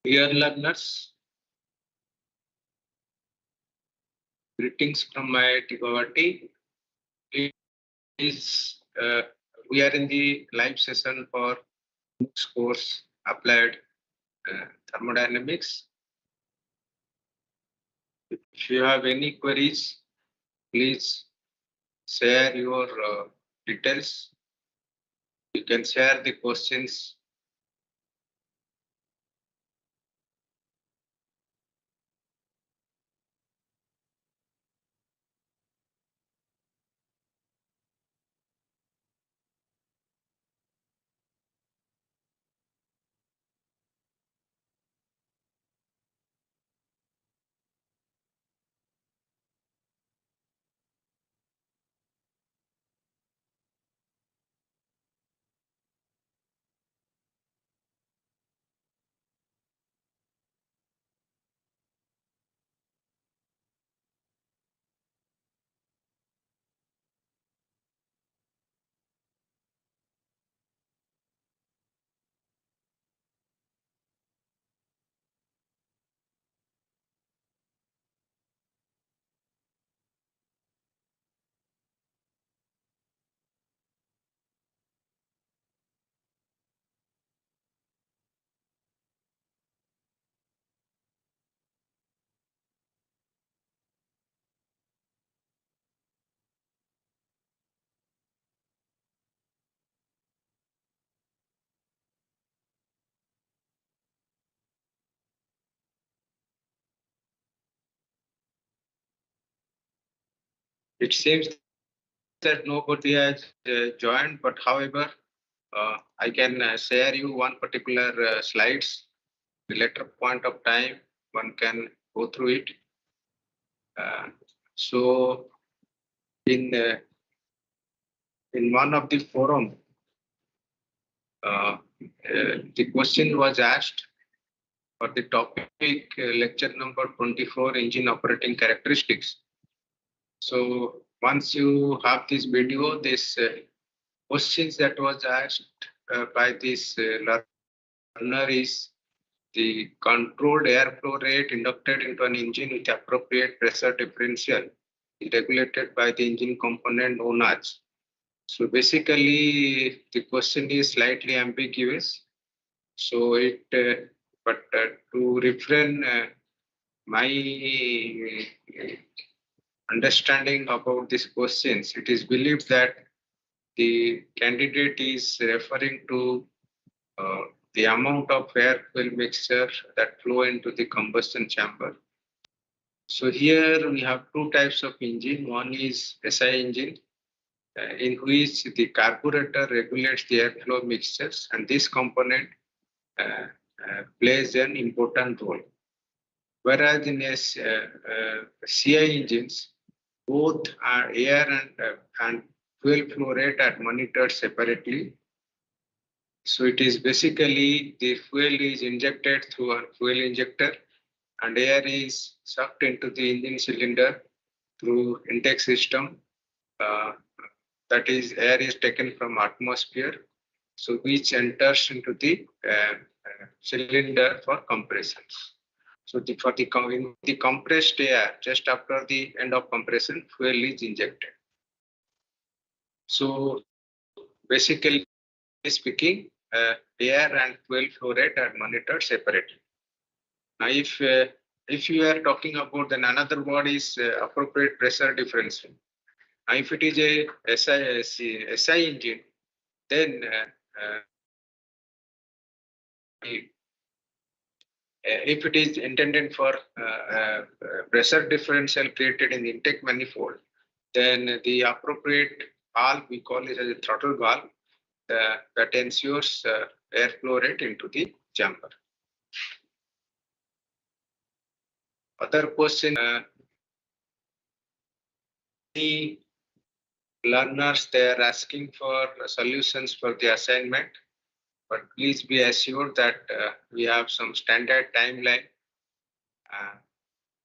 Dear learners, greetings from IIT Guwahati. Please, we are in the live session for MOOCs course Applied Thermodynamics. If you have any queries, please share your details. You can share the questions. It seems that nobody has joined, but however, I can share you one particular slides. The later point of time, one can go through it. So in one of the forum, the question was asked for the topic lecture number 24, engine operating characteristics. So once you have this video, this questions that was asked by this learner is the controlled airflow rate inducted into an engine with appropriate pressure differential is regulated by the engine component known as. So basically, the question is slightly ambiguous. So to refrain my understanding about these questions, it is believed that the candidate is referring to the amount of air fuel mixture that flow into the combustion chamber. So here we have two types of engine. One is SI engine, in which the carburetor regulates the airflow mixtures, and this component plays an important role. Whereas in CI engines, both air and fuel flow rate are monitored separately. So it is basically the fuel is injected through a fuel injector and air is sucked into the engine cylinder through intake system. That is, air is taken from atmosphere, so which enters into the cylinder for compression. So in the compressed air, just after the end of compression, fuel is injected. So basically speaking, air and fuel flow rate are monitored separately. Now, if you are talking about then another word is appropriate pressure differential. Now, if it is a SI engine, then if it is intended for pressure differential created in the intake manifold, then the appropriate valve, we call it as a throttle valve, that ensures airflow rate into the chamber. Other question, the learners, they are asking for solutions for the assignment, but please be assured that we have some standard timeline.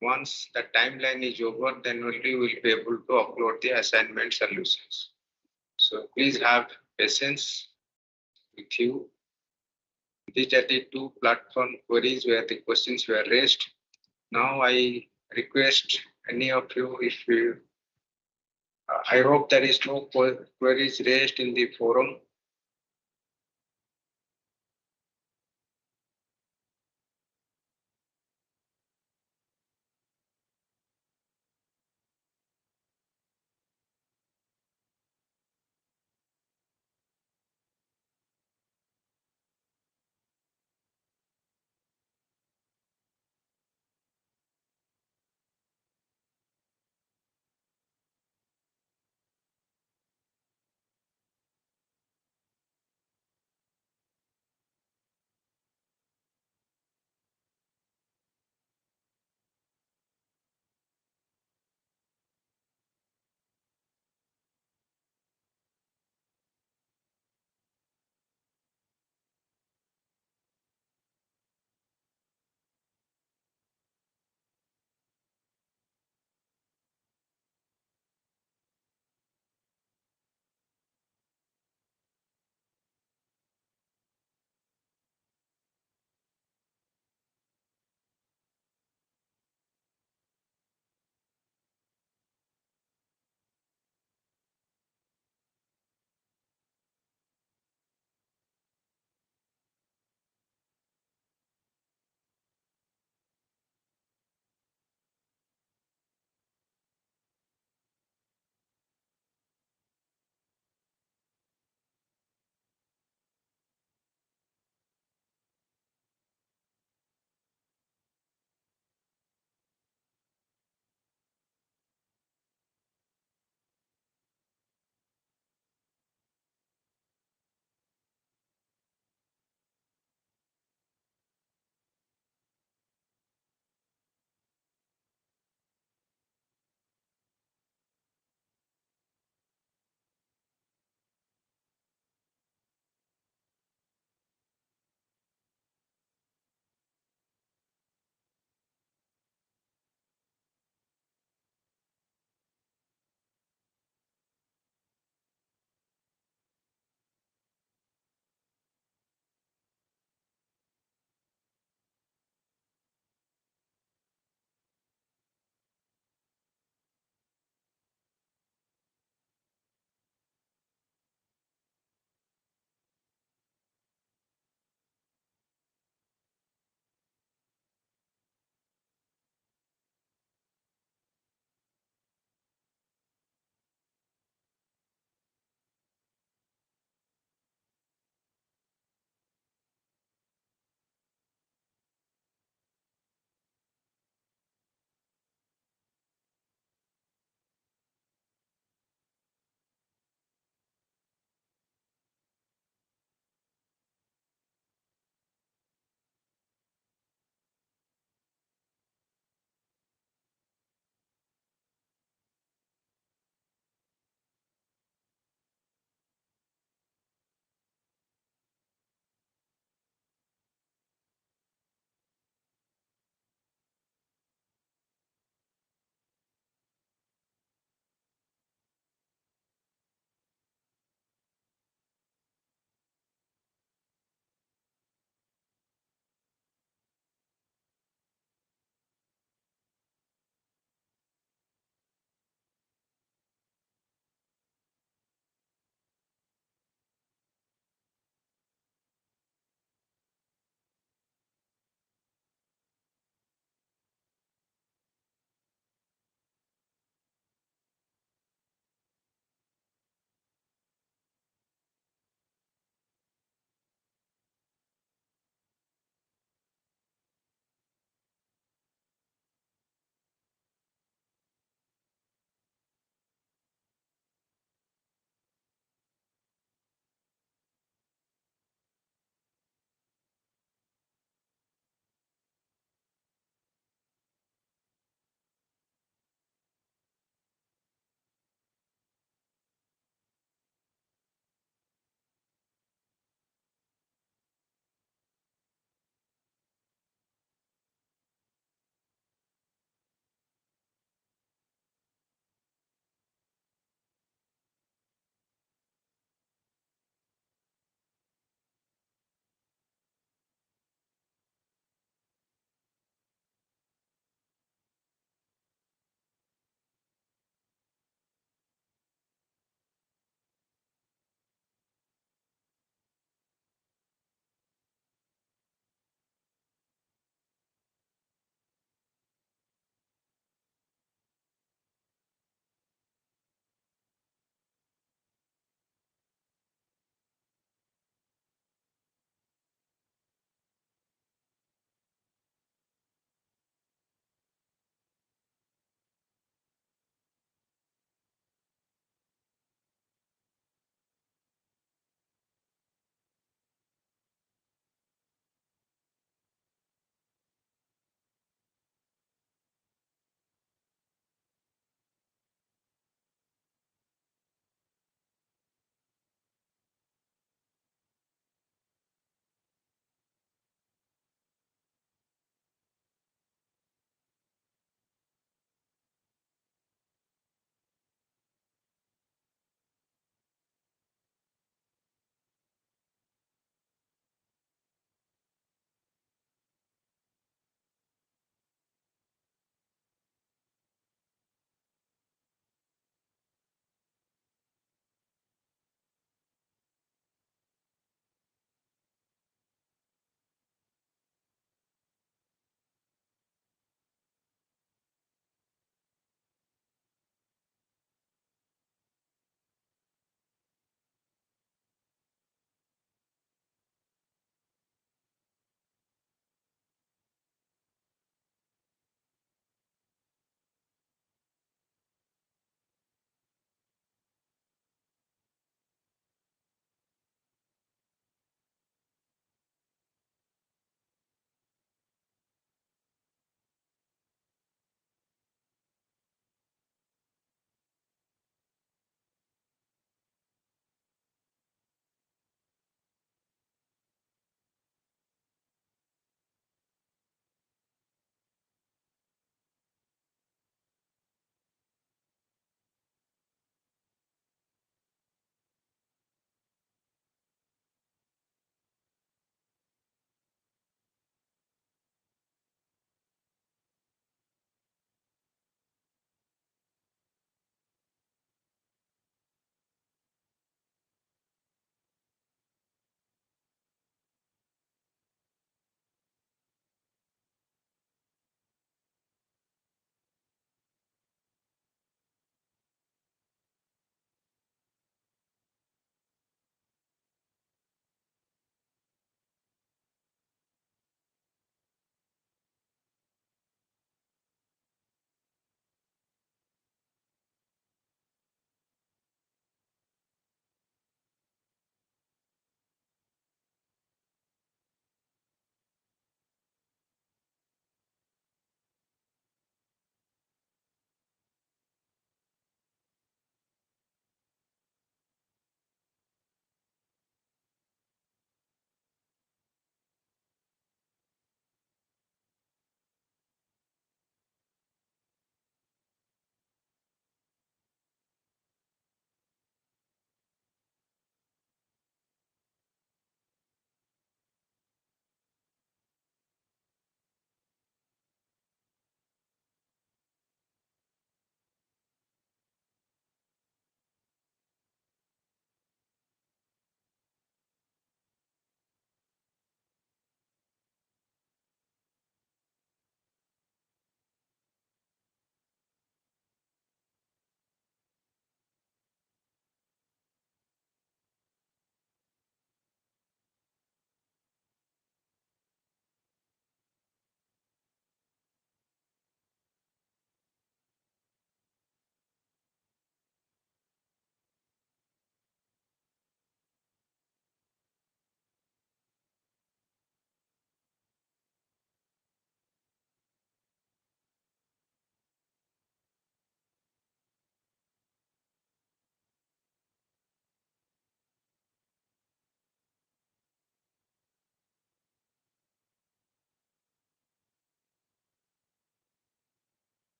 Once the timeline is over, then only we will be able to upload the assignment solutions. So please have patience with you. These are the two platform queries where the questions were raised. Now I request any of you, if you, I hope there is no queries raised in the forum.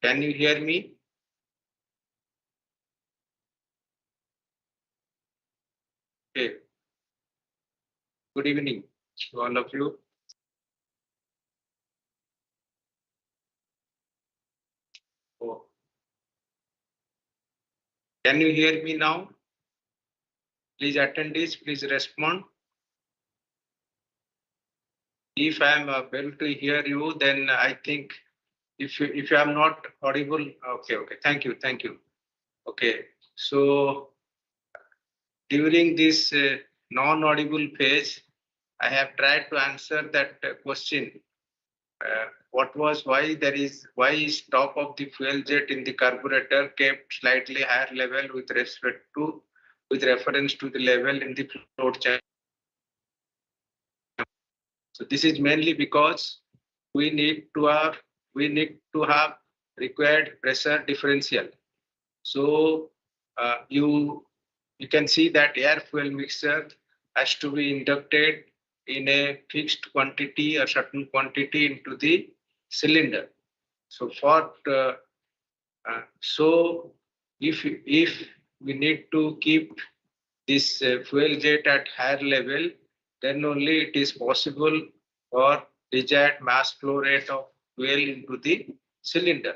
Can you hear me? Okay. Good evening to all of you. Oh. Can you hear me now? Please attendees, please respond. If I am able to hear you, then I think if you are not audible, okay. Thank you. Okay. So during this non-audible phase, I have tried to answer that question. What was why is top of the fuel jet in the carburetor kept slightly higher level with reference to the level in the float channel. So this is mainly because we need to have required pressure differential. So you can see that air fuel mixture has to be inducted in a fixed quantity or certain quantity into the cylinder. So so if we need to keep this fuel jet at higher level, then only it is possible for desired mass flow rate of fuel into the cylinder.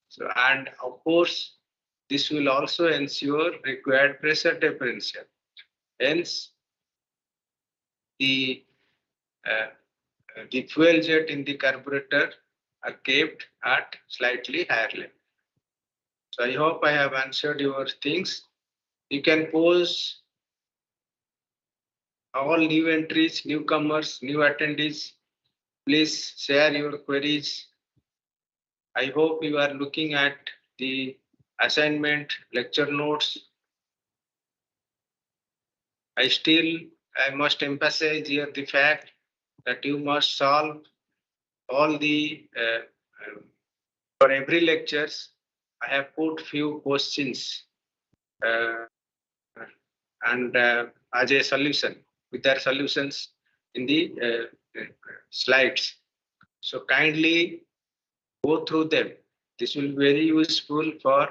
So, and of course, this will also ensure required pressure differential. Hence, the uh, the fuel jet in the carburetor are kept at slightly higher level. So I hope I have answered your things. You can pose all new entries, newcomers, new attendees. Please share your queries. I hope you are looking at the assignment lecture notes. I must emphasize here the fact that you must solve all the for every lectures. I have put few questions uh, and as a solution with their solutions in the slides. So kindly go through them. This will be very useful for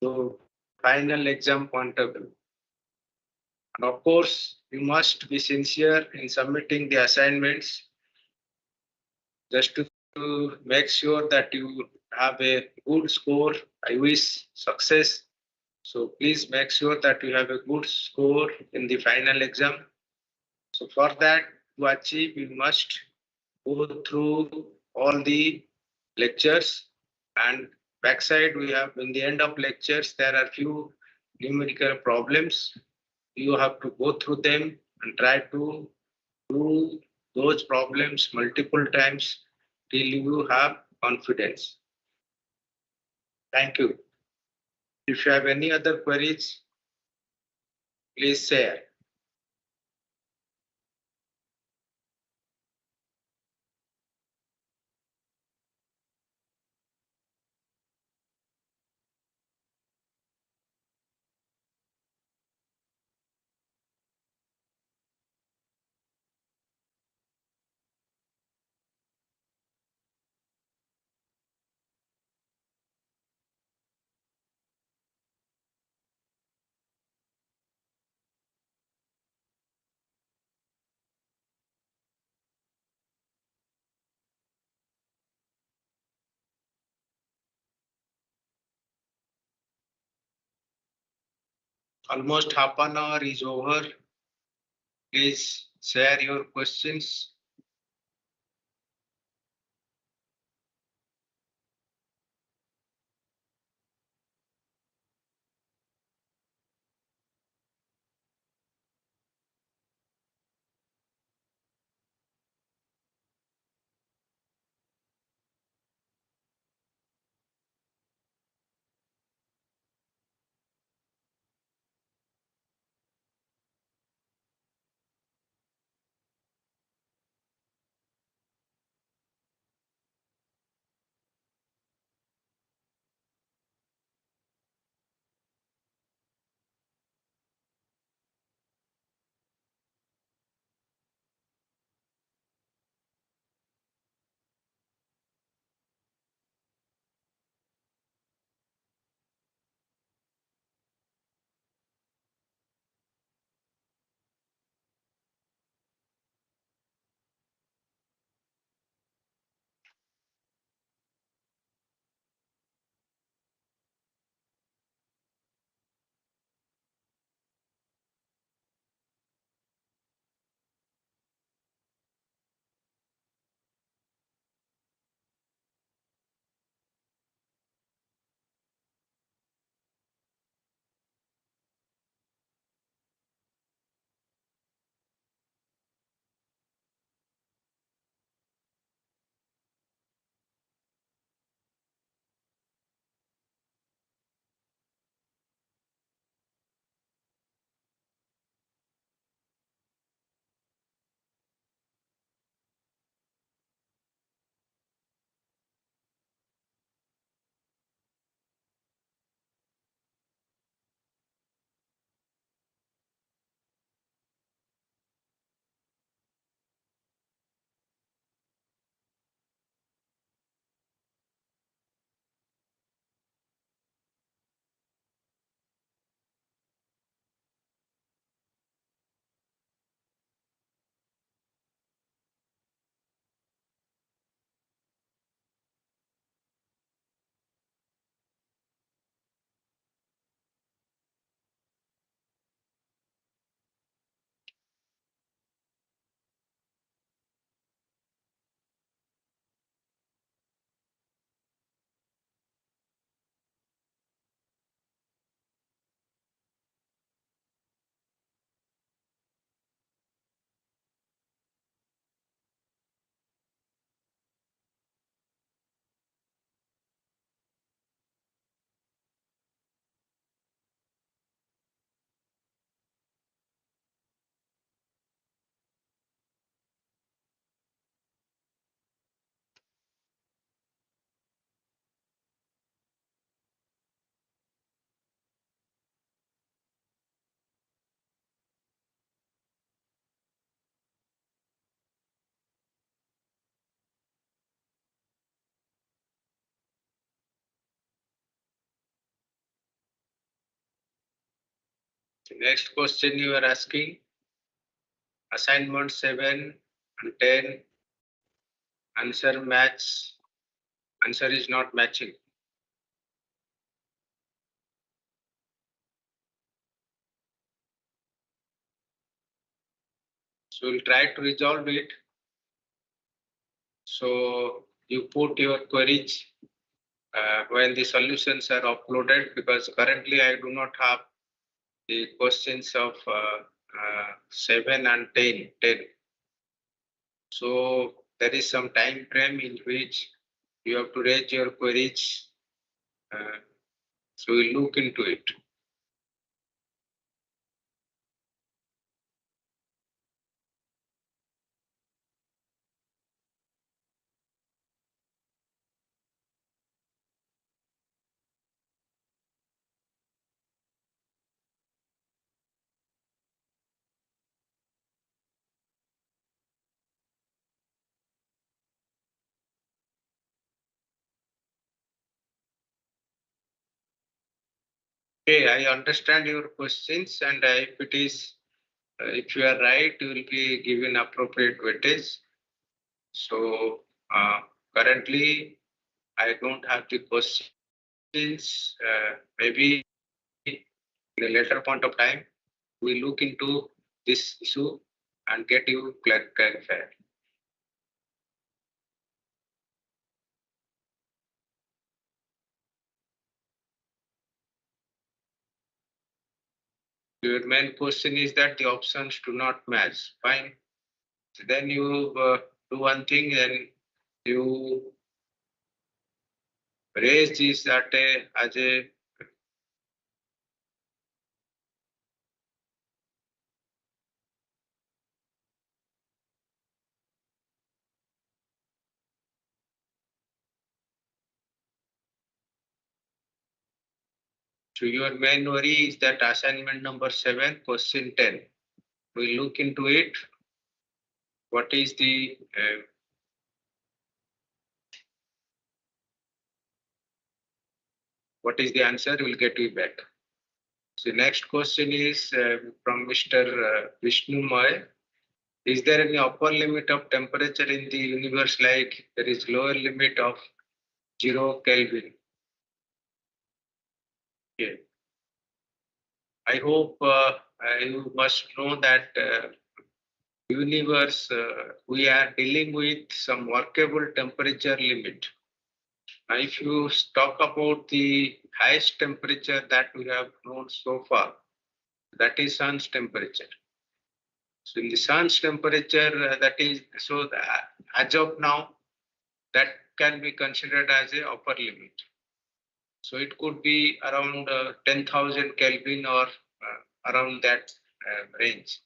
the final exam point of view. And of course, you must be sincere in submitting the assignments just to make sure that you have a good score. I wish success. So please make sure that you have a good score in the final exam. So for that to achieve, you must go through all the lectures, and backside we have in the end of lectures there are few numerical problems. You have to go through them and try to do those problems multiple times till you have confidence. Thank you. If you have any other queries, please share. Almost half an hour is over. Please share your questions. The next question you are asking, assignment 7 and 10, answer match, answer is not matching. So we'll try to resolve it. So you put your queries when the solutions are uploaded, because currently I do not have the questions of 7 and 10. So there is some time frame in which you have to raise your queries. So we'll look into it. Okay, I understand your questions, and if it is, if you are right, you will be given appropriate weightage. So currently, I don't have the questions. Maybe in a later point of time, we look into this issue and get you clarified. Your main question is that the options do not match. Fine. So then you do one thing, and you raise this as a so your main worry is that assignment number 7, question 10. We look into it. What is the answer? We'll get you back. So next question is from Mr. Vishnu Moy. Is there any upper limit of temperature in the universe, like there is lower limit of 0 Kelvin? Okay. I hope you must know that universe, we are dealing with some workable temperature limit. Now, if you talk about the highest temperature that we have known so far, that is sun's temperature. So in the sun's temperature, that is, so as of now, that can be considered as a upper limit. So it could be around 10,000 Kelvin or around that range.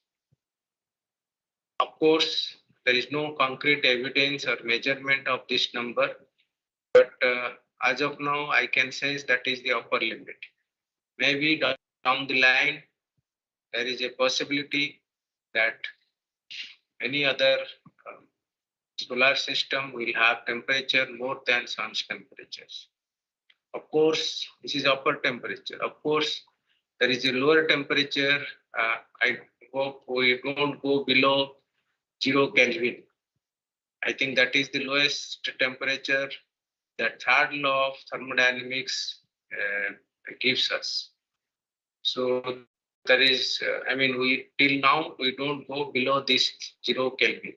Of course, there is no concrete evidence or measurement of this number, but as of now, I can say that is the upper limit. Maybe down the line, there is a possibility that any other solar system will have temperature more than sun's temperatures. Of course, this is upper temperature. Of course, there is a lower temperature. I hope we don't go below 0 Kelvin. I think that is the lowest temperature that third law of thermodynamics gives us. So there is, I mean, we till now we don't go below this 0 Kelvin.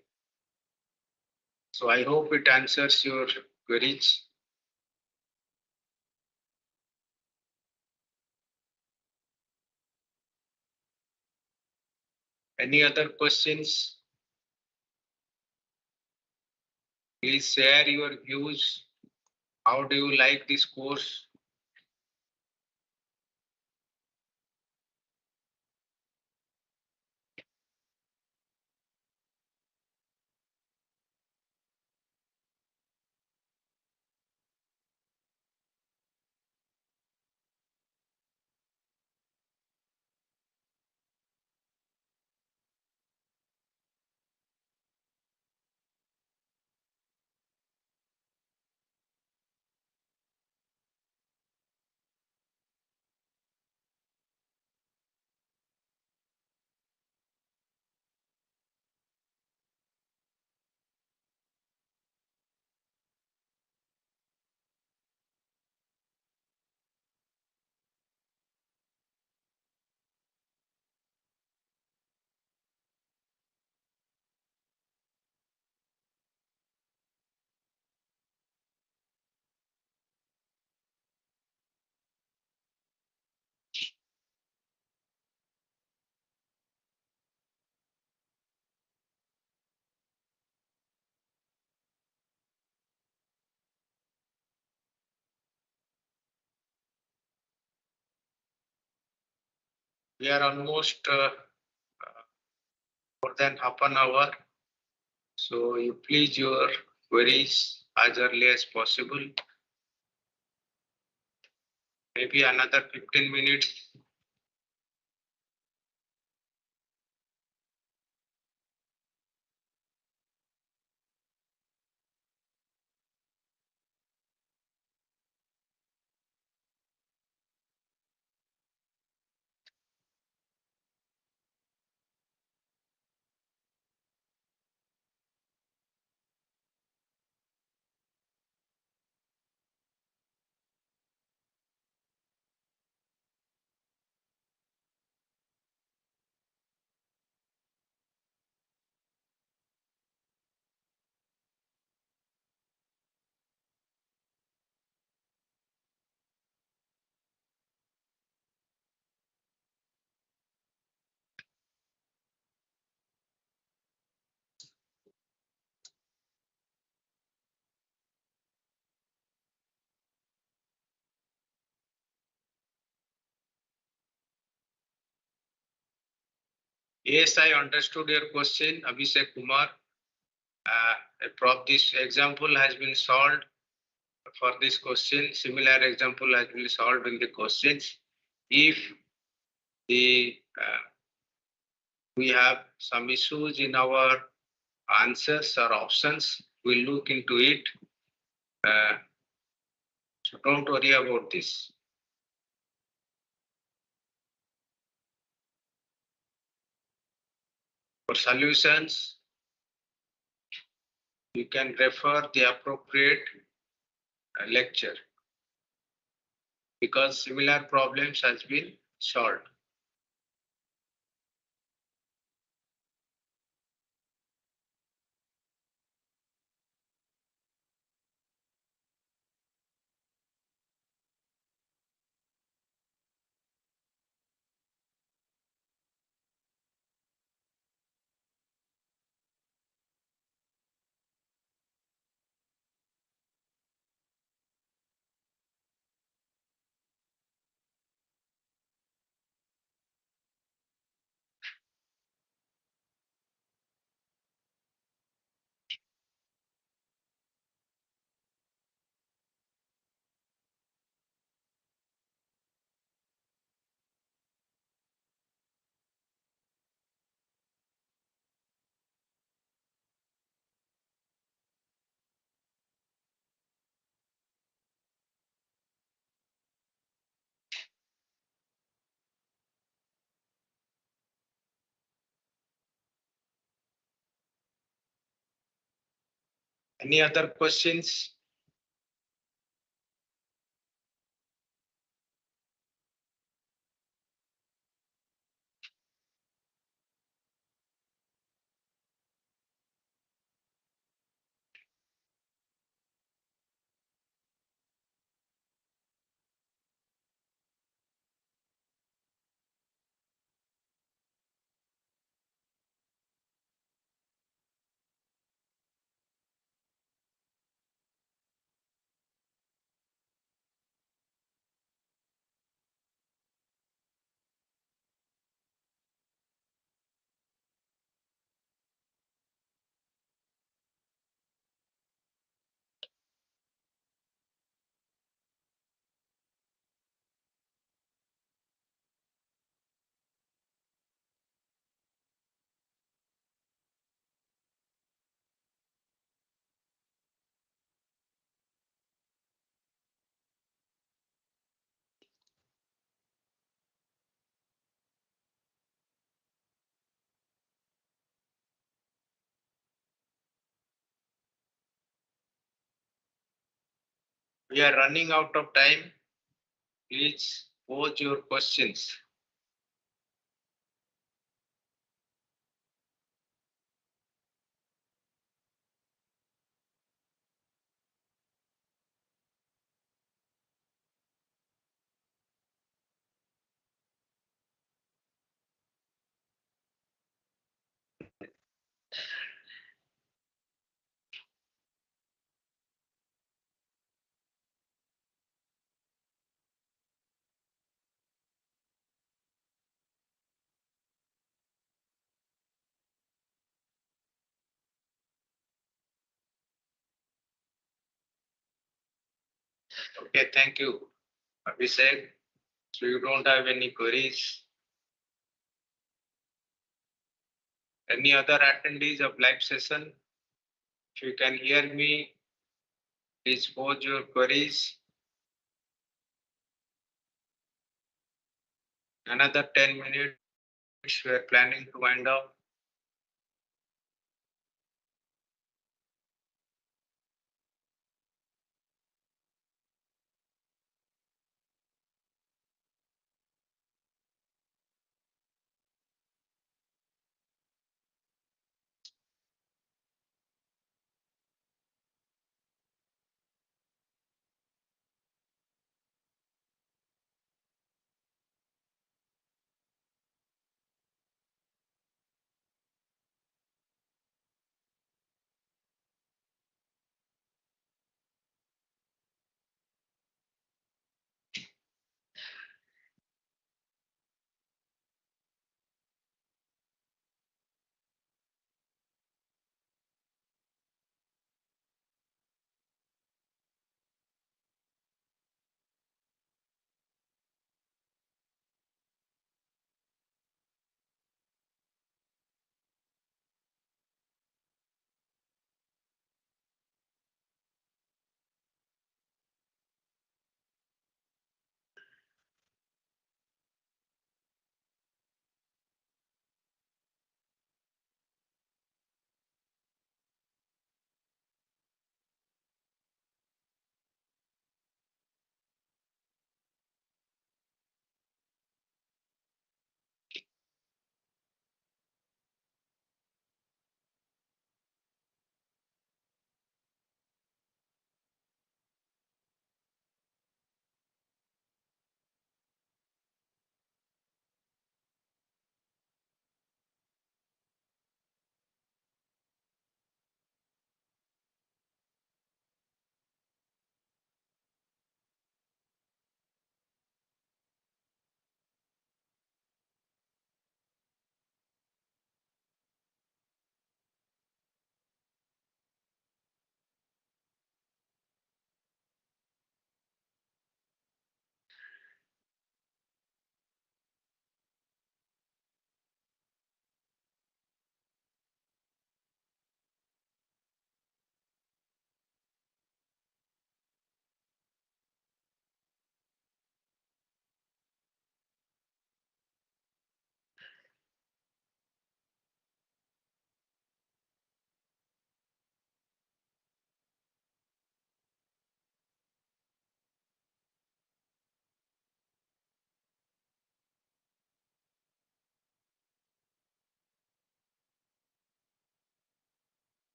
So I hope it answers your queries. Any other questions? Please share your views. How do you like this course? We are almost more than half an hour. So you please your queries as early as possible. Maybe another 15 minutes. Yes, I understood your question, Abhishek Kumar. Prof, this example has been solved for this question. Similar example has been solved in the questions. If the we have some issues in our answers or options, we'll look into it. So don't worry about this. For solutions, you can refer the appropriate lecture because similar problems has been solved. Any other questions? We are running out of time. Please pose your questions. Okay, thank you, Abhishek. So you don't have any queries? Any other attendees of live session? If you can hear me, please pose your queries. Another 10 minutes, we are planning to wind up.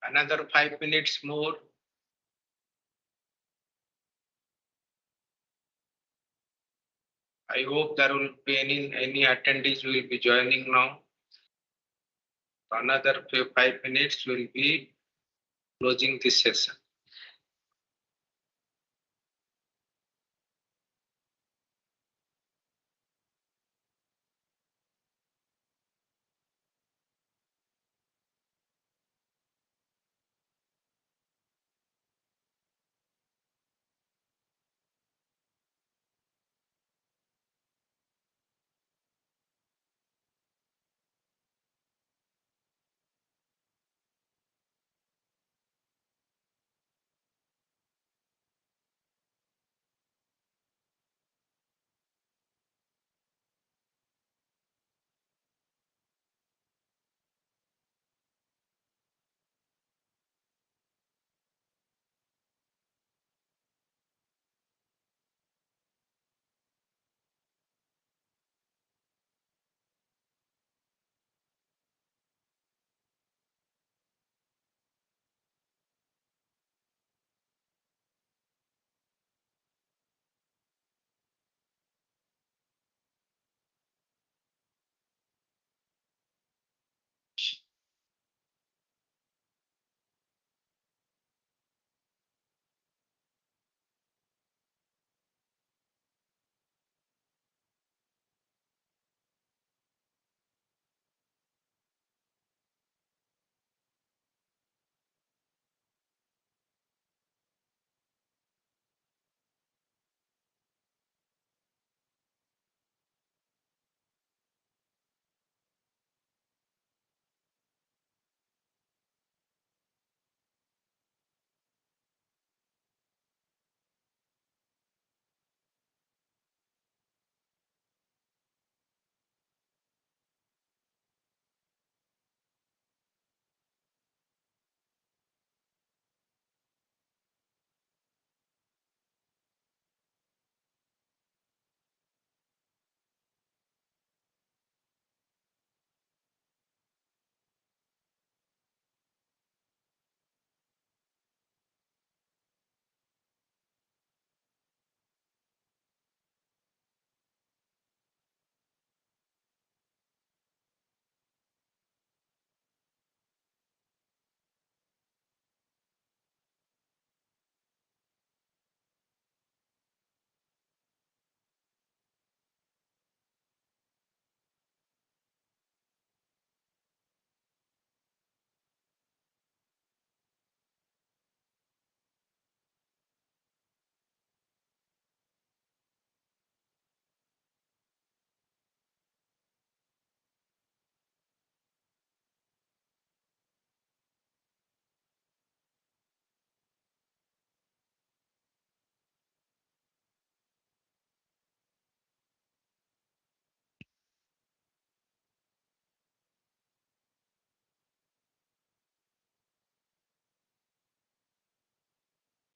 Another 5 minutes more. I hope there will be any attendees will be joining now. Another 5 minutes will be closing this session.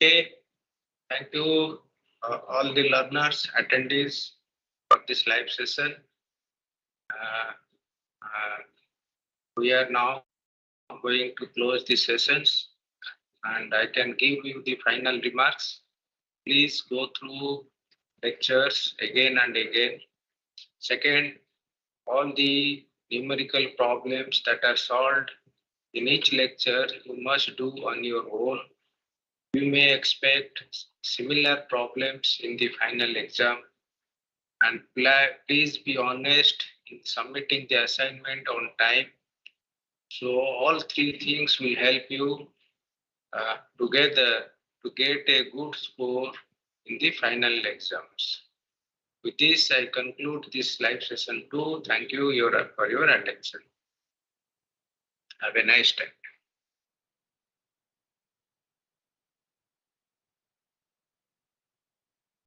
Okay, thank you all the learners, attendees for this live session. Uh, uh, we are now going to close the sessions and I can give you the final remarks. Please go through lectures again and again. Second, all the numerical problems that are solved in each lecture you must do on your own. You may expect similar problems in the final exam and please be honest in submitting the assignment on time. So all three things will help you together to get a good score in the final exams. With this, I conclude this live session too. Thank you for your attention. Have a nice time.